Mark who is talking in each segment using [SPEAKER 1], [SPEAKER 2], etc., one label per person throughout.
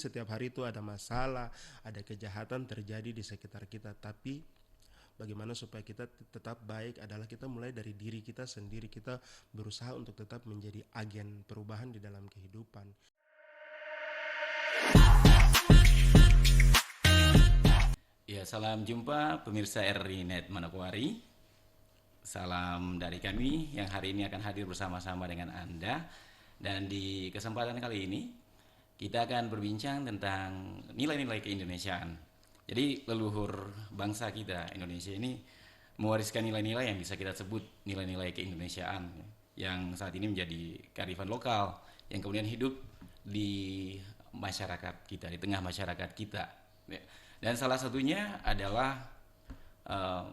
[SPEAKER 1] Setiap hari itu ada masalah, ada kejahatan terjadi di sekitar kita, tapi bagaimana supaya kita tetap baik adalah kita mulai dari diri kita sendiri. Kita berusaha untuk tetap menjadi agen perubahan di dalam kehidupan.
[SPEAKER 2] Ya, salam jumpa pemirsa RRI Net Manokwari. Salam dari kami yang hari ini akan hadir bersama-sama dengan Anda. Dan di kesempatan kali ini, kita akan berbincang tentang nilai-nilai keindonesiaan. Jadi leluhur bangsa kita, Indonesia ini, mewariskan nilai-nilai yang bisa kita sebut nilai-nilai keindonesiaan, yang saat ini menjadi kearifan lokal, yang kemudian hidup di masyarakat kita, di tengah masyarakat kita. Dan salah satunya adalah eh,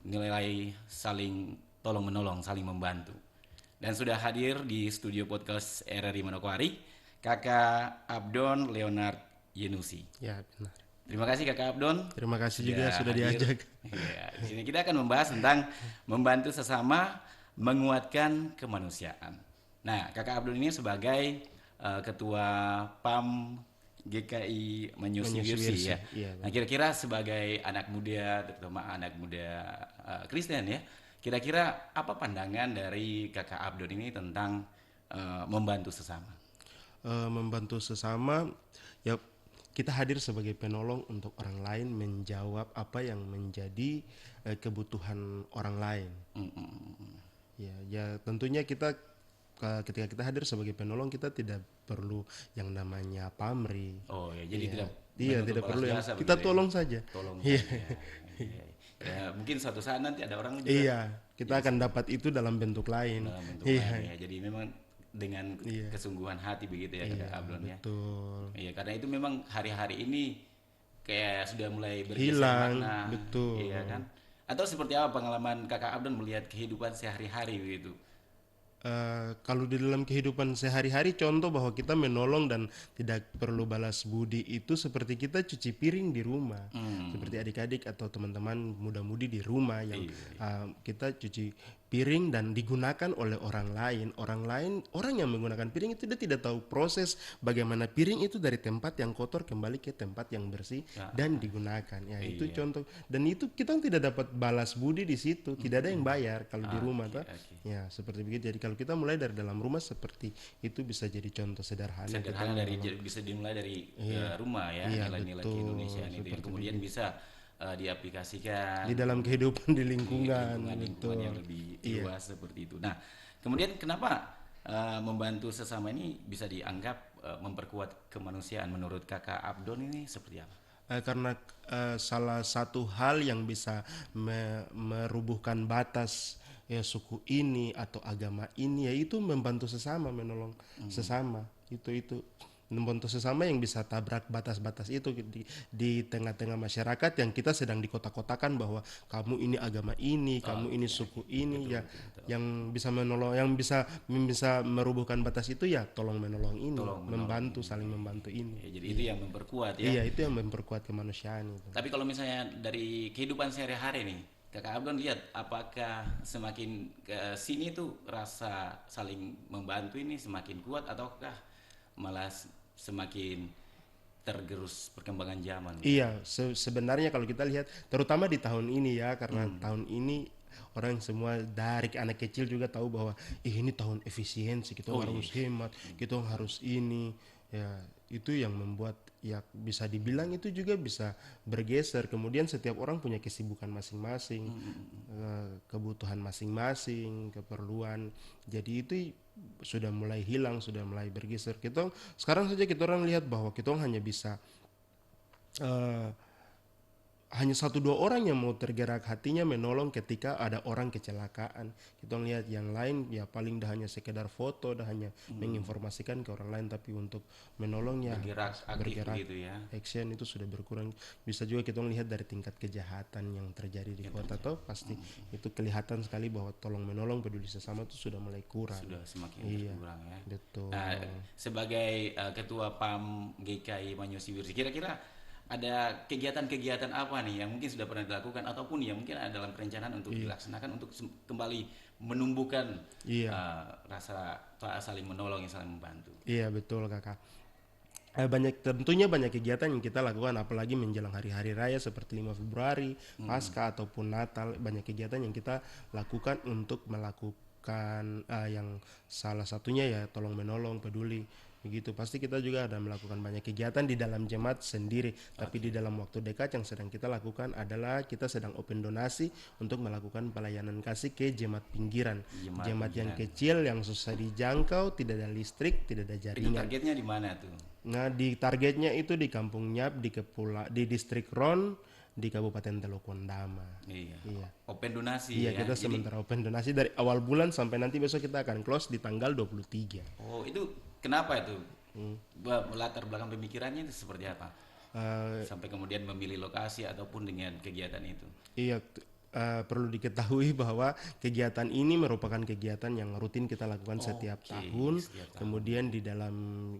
[SPEAKER 2] nilai saling tolong menolong, saling membantu. Dan sudah hadir di studio podcast RRI Manokwari, Kakak Abdon Leonard Yenusi.
[SPEAKER 1] Ya, benar.
[SPEAKER 2] Terima kasih Kakak Abdon
[SPEAKER 1] Terima kasih juga
[SPEAKER 2] sudah
[SPEAKER 1] sudah
[SPEAKER 2] hadir.
[SPEAKER 1] diajak.
[SPEAKER 2] Ya, di sini kita akan membahas tentang membantu sesama, menguatkan kemanusiaan. Nah, Kakak Abdon ini sebagai Ketua PAM GKI Manyusi Wirsi
[SPEAKER 1] Menyusi.
[SPEAKER 2] ya.
[SPEAKER 1] Iya,
[SPEAKER 2] Nah,
[SPEAKER 1] benar.
[SPEAKER 2] kira-kira sebagai anak muda, terutama anak muda Kristen ya, kira-kira apa pandangan dari Kakak Abdon ini tentang membantu sesama?
[SPEAKER 1] Membantu sesama, ya, kita hadir sebagai penolong untuk orang lain menjawab apa yang menjadi kebutuhan orang lain. Ya, ya, tentunya kita ketika kita hadir sebagai penolong, kita tidak perlu yang namanya pamrih.
[SPEAKER 2] Oh ya, jadi
[SPEAKER 1] Iya,
[SPEAKER 2] tidak
[SPEAKER 1] iya,
[SPEAKER 2] menuntut
[SPEAKER 1] tidak
[SPEAKER 2] balas
[SPEAKER 1] perlu yang
[SPEAKER 2] jasa
[SPEAKER 1] kita
[SPEAKER 2] begitu ya.
[SPEAKER 1] tolong saja.
[SPEAKER 2] Tolong
[SPEAKER 1] Iya.
[SPEAKER 2] saja. Iya. Ya, mungkin suatu saat nanti ada orang juga
[SPEAKER 1] Iya, kita
[SPEAKER 2] yang
[SPEAKER 1] akan dapat itu dalam bentuk lain.
[SPEAKER 2] dalam bentuk lain
[SPEAKER 1] Iya,
[SPEAKER 2] ya. Jadi memang dengan
[SPEAKER 1] iya,
[SPEAKER 2] kesungguhan hati begitu ya Kakak
[SPEAKER 1] iya,
[SPEAKER 2] Ablon ya.
[SPEAKER 1] betul.
[SPEAKER 2] Iya, karena itu memang hari-hari ini kayak sudah mulai bergeser
[SPEAKER 1] Hilang,
[SPEAKER 2] makna, iya
[SPEAKER 1] betul.
[SPEAKER 2] kan? Atau seperti apa pengalaman Kakak Ablon melihat kehidupan sehari-hari begitu?
[SPEAKER 1] Kalau di dalam kehidupan sehari-hari, contoh bahwa kita menolong dan tidak perlu balas budi itu seperti kita cuci piring di rumah, seperti adik-adik atau teman-teman muda-mudi di rumah yang
[SPEAKER 2] Iya.
[SPEAKER 1] kita cuci piring dan digunakan oleh orang lain, orang yang menggunakan piring itu dia tidak tahu proses bagaimana piring itu dari tempat yang kotor kembali ke tempat yang bersih
[SPEAKER 2] Ya,
[SPEAKER 1] dan digunakan. Ya, itu
[SPEAKER 2] iya.
[SPEAKER 1] contoh, dan itu kita tidak dapat balas budi di situ, tidak ada yang bayar kalau di rumah,
[SPEAKER 2] Oke,
[SPEAKER 1] toh.
[SPEAKER 2] oke.
[SPEAKER 1] Ya, seperti begitu. Jadi kalau kita mulai dari dalam rumah seperti itu bisa jadi contoh sederhana kita
[SPEAKER 2] Sederhana dari
[SPEAKER 1] menolong.
[SPEAKER 2] bisa dimulai dari
[SPEAKER 1] Iya,
[SPEAKER 2] rumah ya,
[SPEAKER 1] iya,
[SPEAKER 2] nilai-nilai
[SPEAKER 1] betul,
[SPEAKER 2] keindonesiaan itu yang
[SPEAKER 1] seperti
[SPEAKER 2] kemudian
[SPEAKER 1] begitu.
[SPEAKER 2] bisa
[SPEAKER 1] Di
[SPEAKER 2] diaplikasikan
[SPEAKER 1] dalam kehidupan di
[SPEAKER 2] di
[SPEAKER 1] lingkungan,
[SPEAKER 2] lingkungan-lingkungan yang
[SPEAKER 1] betul.
[SPEAKER 2] lebih
[SPEAKER 1] Iya.
[SPEAKER 2] luas seperti itu. Nah, kemudian kenapa membantu sesama ini bisa dianggap memperkuat kemanusiaan menurut Kakak Abdon ini seperti apa?
[SPEAKER 1] Karena salah satu hal yang bisa merubuhkan batas, ya, suku ini atau agama ini, yaitu membantu sesama, menolong sesama. Itu membantu sesama yang bisa tabrak batas-batas itu di tengah-tengah masyarakat yang kita sedang dikotak-kotakan bahwa kamu ini agama ini, kamu ini
[SPEAKER 2] Oke, oke.
[SPEAKER 1] suku ini,
[SPEAKER 2] Betul,
[SPEAKER 1] ya.
[SPEAKER 2] betul, betul.
[SPEAKER 1] Yang bisa menolong, yang bisa merubuhkan batas itu, ya, tolong menolong ini,
[SPEAKER 2] Tolong menolong
[SPEAKER 1] membantu,
[SPEAKER 2] ini.
[SPEAKER 1] saling membantu ini.
[SPEAKER 2] Ya, jadi itu
[SPEAKER 1] Iya.
[SPEAKER 2] yang memperkuat ya.
[SPEAKER 1] Iya, itu yang memperkuat kemanusiaan itu.
[SPEAKER 2] Tapi kalau misalnya dari kehidupan sehari-hari nih, Kakak Abdon lihat apakah semakin ke sini tuh rasa saling membantu ini semakin kuat ataukah malah semakin tergerus perkembangan zaman gitu?
[SPEAKER 1] Iya, sebenarnya kalau kita lihat, terutama di tahun ini, ya, karena tahun ini orang semua dari anak kecil juga tahu bahwa ini tahun efisiensi, kita
[SPEAKER 2] Oh iya.
[SPEAKER 1] harus hemat, kita harus ini, ya, itu yang membuat, ya, bisa dibilang itu juga bisa bergeser. Kemudian setiap orang punya kesibukan masing-masing, kebutuhan masing-masing, keperluan. Jadi itu sudah mulai hilang, sudah mulai bergeser. Kita sekarang saja kita orang lihat bahwa kita hanya bisa eh, hanya satu dua orang yang mau tergerak hatinya menolong ketika ada orang kecelakaan. Kita lihat yang lain, ya, paling dah hanya sekedar foto, dah hanya menginformasikan ke orang lain, tapi untuk menolong, ya,
[SPEAKER 2] Bergerak aktif
[SPEAKER 1] bergerak,
[SPEAKER 2] begitu ya.
[SPEAKER 1] action itu sudah berkurang. Bisa juga kita lihat dari tingkat kejahatan yang terjadi di
[SPEAKER 2] Yang
[SPEAKER 1] kota,
[SPEAKER 2] terjadi
[SPEAKER 1] toh pasti itu kelihatan sekali bahwa tolong menolong, peduli sesama itu sudah mulai kurang.
[SPEAKER 2] sudah semakin
[SPEAKER 1] Iya,
[SPEAKER 2] berkurang ya. Nah,
[SPEAKER 1] betul.
[SPEAKER 2] sebagai Ketua PAM GKI Manyusi Wirsi, kira-kira ada kegiatan-kegiatan apa nih yang mungkin sudah pernah dilakukan ataupun yang mungkin ada dalam perencanaan untuk
[SPEAKER 1] Iya,
[SPEAKER 2] dilaksanakan untuk kembali menumbuhkan
[SPEAKER 1] iya,
[SPEAKER 2] rasa saling menolong, yang saling membantu.
[SPEAKER 1] iya, betul, kakak. Tentunya banyak kegiatan yang kita lakukan apalagi menjelang hari-hari raya seperti 5 Februari, Paskah ataupun Natal. Banyak kegiatan yang kita lakukan untuk melakukan yang salah satunya ya tolong menolong, peduli begitu. Pasti kita juga ada melakukan banyak kegiatan di dalam jemaat sendiri, tapi di
[SPEAKER 2] Oke.
[SPEAKER 1] dalam waktu dekat yang sedang kita lakukan adalah kita sedang open donasi untuk melakukan pelayanan kasih ke jemaat pinggiran.
[SPEAKER 2] Jemaat
[SPEAKER 1] Jemaat yang
[SPEAKER 2] pinggiran.
[SPEAKER 1] kecil yang susah dijangkau, tidak ada listrik, tidak ada
[SPEAKER 2] Itu
[SPEAKER 1] jaringan.
[SPEAKER 2] targetnya di mana tuh?
[SPEAKER 1] Nah, di targetnya itu di Kampung Nyap, di distrik Ron, di Kabupaten Teluk Ondama.
[SPEAKER 2] Iya.
[SPEAKER 1] Iya.
[SPEAKER 2] Open donasi
[SPEAKER 1] Iya,
[SPEAKER 2] ya.
[SPEAKER 1] kita
[SPEAKER 2] Jadi,
[SPEAKER 1] sementara open donasi dari awal bulan sampai nanti besok kita akan close di tanggal 23.
[SPEAKER 2] oh itu kenapa itu? Latar belakang pemikirannya itu seperti apa?
[SPEAKER 1] Eh,
[SPEAKER 2] Sampai kemudian memilih lokasi ataupun dengan kegiatan itu.
[SPEAKER 1] iya, perlu diketahui bahwa kegiatan ini merupakan kegiatan yang rutin kita lakukan setiap
[SPEAKER 2] Oke,
[SPEAKER 1] tahun.
[SPEAKER 2] setiap tahun.
[SPEAKER 1] Kemudian di dalam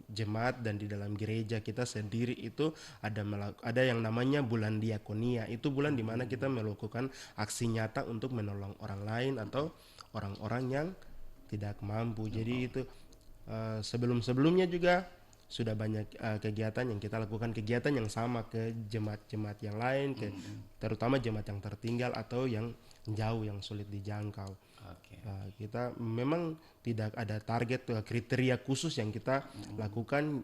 [SPEAKER 1] jemaat dan di dalam gereja kita sendiri itu ada yang namanya bulan diakonia. Itu bulan di mana kita melakukan aksi nyata untuk menolong orang lain atau orang-orang yang tidak mampu. Jadi itu sebelum-sebelumnya juga sudah banyak kegiatan yang kita lakukan, kegiatan yang sama ke jemaat-jemaat yang lain, terutama jemaat yang tertinggal atau yang jauh yang sulit dijangkau.
[SPEAKER 2] Oke.
[SPEAKER 1] Kita memang tidak ada target kriteria khusus yang kita lakukan.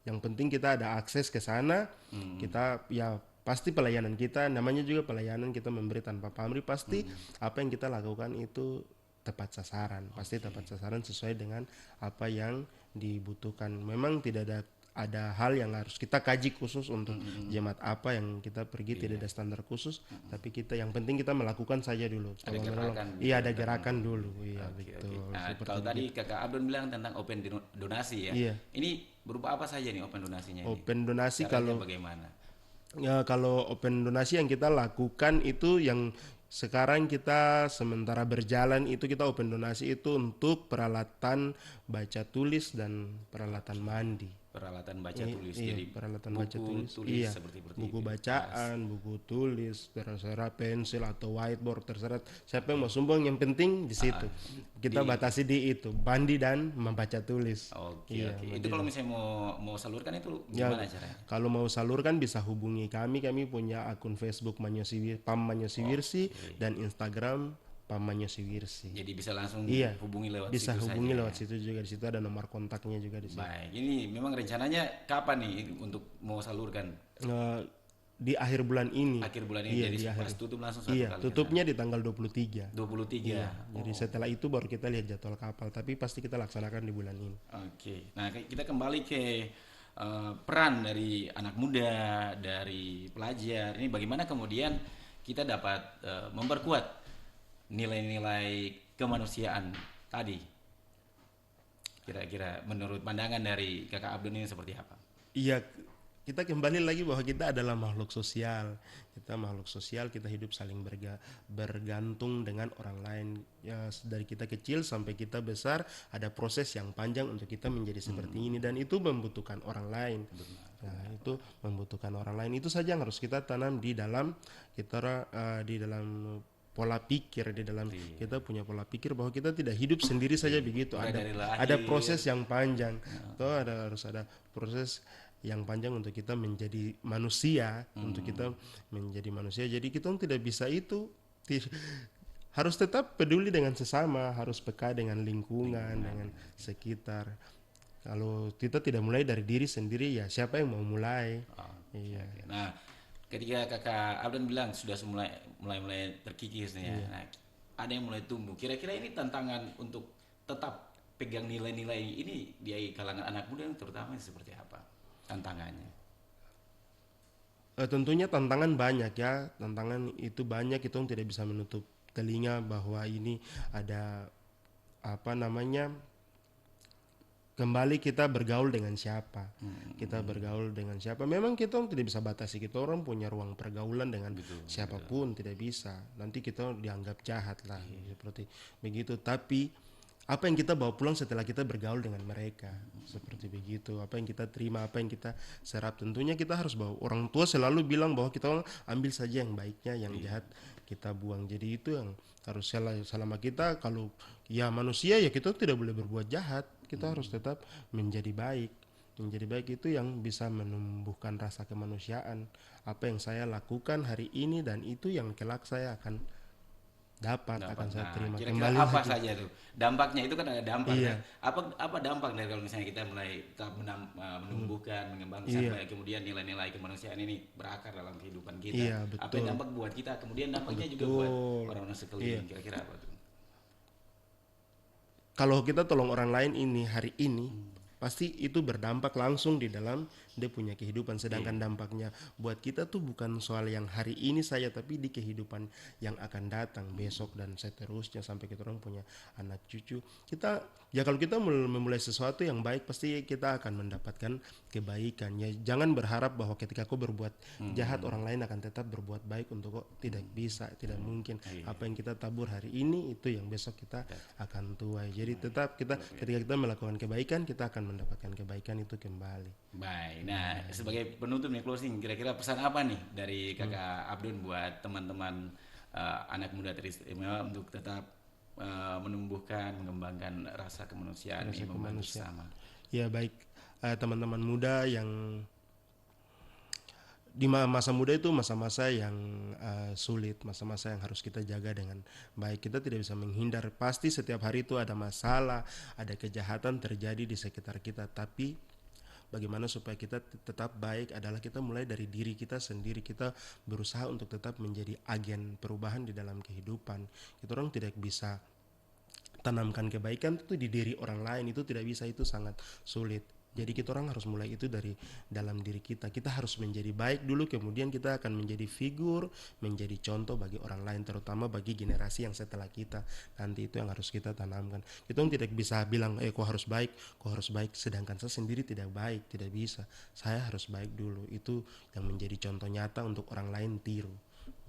[SPEAKER 1] Yang penting kita ada akses ke sana. Kita ya pasti pelayanan kita namanya juga pelayanan, kita memberi tanpa pamrih. Pasti apa yang kita lakukan itu tepat sasaran, pasti tepat sasaran sesuai dengan apa yang dibutuhkan. Memang tidak ada hal yang harus kita kaji khusus untuk jemaat apa yang kita pergi, tidak ada standar khusus, tapi kita yang penting kita melakukan saja dulu.
[SPEAKER 2] Ada
[SPEAKER 1] Tolong menolong.
[SPEAKER 2] gerakan gitu
[SPEAKER 1] Iya,
[SPEAKER 2] ya,
[SPEAKER 1] ada
[SPEAKER 2] kita
[SPEAKER 1] gerakan
[SPEAKER 2] kumpul.
[SPEAKER 1] dulu. Iya,
[SPEAKER 2] Oke, oke.
[SPEAKER 1] betul.
[SPEAKER 2] Nah,
[SPEAKER 1] Seperti
[SPEAKER 2] kalau tadi
[SPEAKER 1] begitu.
[SPEAKER 2] Kakak Abdon bilang tentang open donasi ya.
[SPEAKER 1] Iya,
[SPEAKER 2] Ini berupa apa saja nih open donasinya ini?
[SPEAKER 1] open donasi
[SPEAKER 2] Caranya
[SPEAKER 1] kalau
[SPEAKER 2] bagaimana?
[SPEAKER 1] ya, kalau open donasi yang kita lakukan itu yang sekarang kita sementara berjalan itu kita open donasi itu untuk peralatan baca tulis dan peralatan mandi.
[SPEAKER 2] Peralatan baca tulis.
[SPEAKER 1] Iya,
[SPEAKER 2] Jadi
[SPEAKER 1] peralatan baca
[SPEAKER 2] buku
[SPEAKER 1] tulis.
[SPEAKER 2] tulis
[SPEAKER 1] Iya,
[SPEAKER 2] seperti
[SPEAKER 1] buku
[SPEAKER 2] kertas.
[SPEAKER 1] bacaan, buku tulis, terserah pensil atau whiteboard, terserah siapa yang mau sumbang. Yang penting di situ kita
[SPEAKER 2] Di
[SPEAKER 1] batasi di itu mandi dan membaca tulis.
[SPEAKER 2] Oke,
[SPEAKER 1] Iya,
[SPEAKER 2] oke. Itu
[SPEAKER 1] mandi
[SPEAKER 2] kalau
[SPEAKER 1] dan
[SPEAKER 2] misalnya mau salurkan itu
[SPEAKER 1] ya,
[SPEAKER 2] gimana caranya?
[SPEAKER 1] kalau mau salurkan bisa hubungi kami. Kami punya akun Facebook Pam Manyosi Wirsi
[SPEAKER 2] Oke.
[SPEAKER 1] dan Instagram Pam Manyosi Wirsi.
[SPEAKER 2] Jadi bisa langsung
[SPEAKER 1] Iya,
[SPEAKER 2] hubungi lewat
[SPEAKER 1] bisa
[SPEAKER 2] situ
[SPEAKER 1] hubungi
[SPEAKER 2] saja
[SPEAKER 1] lewat
[SPEAKER 2] ya.
[SPEAKER 1] situ juga. Di situ ada nomor kontaknya juga di situ.
[SPEAKER 2] Baik, ini memang rencananya kapan nih untuk mau salurkan?
[SPEAKER 1] Eh, di akhir bulan ini.
[SPEAKER 2] Akhir bulan ini,
[SPEAKER 1] Iya,
[SPEAKER 2] jadi
[SPEAKER 1] di akhir.
[SPEAKER 2] pas tutup langsung satu
[SPEAKER 1] Iya,
[SPEAKER 2] kali ke sana.
[SPEAKER 1] tutupnya di tanggal 23.
[SPEAKER 2] 23.
[SPEAKER 1] Iya, jadi setelah itu baru kita lihat jadwal kapal, tapi pasti kita laksanakan di bulan ini.
[SPEAKER 2] Oke. Nah, kita kembali ke peran dari anak muda, dari pelajar. Ini bagaimana kemudian kita dapat memperkuat nilai-nilai kemanusiaan tadi. Kira-kira menurut pandangan dari Kakak Abdul ini seperti apa?
[SPEAKER 1] Iya, kita kembali lagi bahwa kita adalah makhluk sosial. Kita makhluk sosial, kita hidup saling bergantung dengan orang lain. Ya, dari kita kecil sampai kita besar, ada proses yang panjang untuk kita menjadi seperti ini, dan itu membutuhkan orang lain. Nah, itu membutuhkan orang lain. Itu saja yang harus kita tanam di dalam di dalam pola pikir, di dalam kita punya pola pikir bahwa kita tidak hidup sendiri saja begitu.
[SPEAKER 2] Mulai
[SPEAKER 1] Ada
[SPEAKER 2] dari
[SPEAKER 1] ada
[SPEAKER 2] lahir.
[SPEAKER 1] proses yang panjang. Toh harus ada proses yang panjang untuk kita menjadi manusia, untuk kita menjadi manusia. Jadi kita tidak bisa itu harus tetap peduli dengan sesama, harus peka dengan lingkungan, dengan sekitar. Kalau kita tidak mulai dari diri sendiri, ya siapa yang mau mulai? Iya.
[SPEAKER 2] Oke. Nah, ketika Kakak Abdan bilang sudah mulai terkikis nih ya. Nah, ada yang mulai tumbuh. Kira-kira ini tantangan untuk tetap pegang nilai-nilai ini di kalangan anak muda yang terutama seperti apa? Tantangannya.
[SPEAKER 1] Tentunya tantangan banyak ya, tantangan itu banyak, itu tidak bisa menutup telinga bahwa ini ada apa namanya, kembali kita bergaul dengan siapa, kita bergaul dengan siapa. Memang kita tidak bisa batasi, kita orang punya ruang pergaulan dengan siapapun, tidak bisa. Nanti kita dianggap jahat lah, seperti begitu. Tapi apa yang kita bawa pulang setelah kita bergaul dengan mereka, seperti begitu. Apa yang kita terima, apa yang kita serap, tentunya kita harus bawa. Orang tua selalu bilang bahwa kita orang ambil saja yang baiknya, yang jahat kita buang. Jadi itu yang harus selama kita, kalau ya manusia ya kita tidak boleh berbuat jahat, kita harus tetap menjadi baik. Menjadi baik itu yang bisa menumbuhkan rasa kemanusiaan. Apa yang saya lakukan hari ini dan itu yang kelak saya akan dapat,
[SPEAKER 2] Dapat.
[SPEAKER 1] akan saya
[SPEAKER 2] Nah,
[SPEAKER 1] terima
[SPEAKER 2] kira-kira
[SPEAKER 1] kembali
[SPEAKER 2] apa
[SPEAKER 1] lagi.
[SPEAKER 2] saja tuh dampaknya? Itu kan ada dampak kan?
[SPEAKER 1] Iya,
[SPEAKER 2] Apa dampak dari kalau misalnya kita mulai tetap menumbuhkan, mengembangkan
[SPEAKER 1] iya,
[SPEAKER 2] sampai kemudian nilai-nilai kemanusiaan ini berakar dalam kehidupan kita?
[SPEAKER 1] iya,
[SPEAKER 2] Apa yang
[SPEAKER 1] betul,
[SPEAKER 2] dampak buat kita? Kemudian dampaknya juga buat
[SPEAKER 1] betul.
[SPEAKER 2] orang-orang
[SPEAKER 1] Iya,
[SPEAKER 2] sekeliling. Kira-kira apa tuh?
[SPEAKER 1] kalau kita tolong orang lain ini hari ini, pasti itu berdampak langsung di dalam dia punya kehidupan.
[SPEAKER 2] Iya.
[SPEAKER 1] Sedangkan dampaknya buat kita tuh bukan soal yang hari ini saya, tapi di kehidupan yang akan datang besok dan seterusnya sampai kita orang punya anak cucu. Kita ya kalau kita memulai sesuatu yang baik pasti kita akan mendapatkan kebaikan. Ya jangan berharap bahwa ketika kau berbuat jahat orang lain akan tetap berbuat baik untuk kau. Tidak bisa, tidak mungkin.
[SPEAKER 2] Iya.
[SPEAKER 1] Apa yang kita tabur hari ini itu yang besok kita akan tuai. Jadi tetap kita ketika kita melakukan kebaikan kita akan mendapatkan kebaikan itu kembali.
[SPEAKER 2] Baik, nah sebagai penutup nih closing, kira-kira pesan apa nih dari Kakak Abdun buat teman-teman anak muda teristimewa untuk tetap menumbuhkan, mengembangkan rasa kemanusiaan ini, membantu
[SPEAKER 1] Kemanusiaan.
[SPEAKER 2] sesama.
[SPEAKER 1] Ya baik, teman-teman muda yang di masa muda itu masa-masa yang sulit, masa-masa yang harus kita jaga dengan baik. Kita tidak bisa menghindar, pasti setiap hari itu ada masalah, ada kejahatan terjadi di sekitar kita. Tapi bagaimana supaya kita tetap baik adalah kita mulai dari diri kita sendiri. Kita berusaha untuk tetap menjadi agen perubahan di dalam kehidupan. Kita orang tidak bisa tanamkan kebaikan itu di diri orang lain, itu tidak bisa, itu sangat sulit. Jadi kita orang harus mulai itu dari dalam diri kita. Kita harus menjadi baik dulu, kemudian kita akan menjadi figur, menjadi contoh bagi orang lain, terutama bagi generasi yang setelah kita. Nanti itu yang harus kita tanamkan. Kita tidak bisa bilang, kau harus baik, sedangkan saya sendiri tidak baik, tidak bisa. Saya harus baik dulu. Itu yang menjadi contoh nyata untuk orang lain tiru.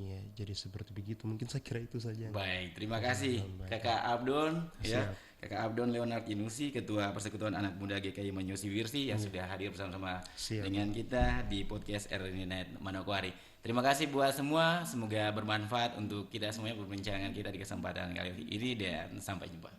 [SPEAKER 1] Ya, jadi seperti begitu. Mungkin saya kira itu saja.
[SPEAKER 2] Baik, terima kasih Kakak Abdon ya.
[SPEAKER 1] Siap.
[SPEAKER 2] Kakak Abdon Leonard Inusi, Ketua Persekutuan Anak Muda GKI Manyusi Wirsi yang sudah hadir bersama-sama
[SPEAKER 1] Siap.
[SPEAKER 2] dengan kita di podcast RNNet Manokwari. Terima kasih buat semua, semoga bermanfaat untuk kita semuanya perbincangan kita di kesempatan kali ini dan sampai jumpa.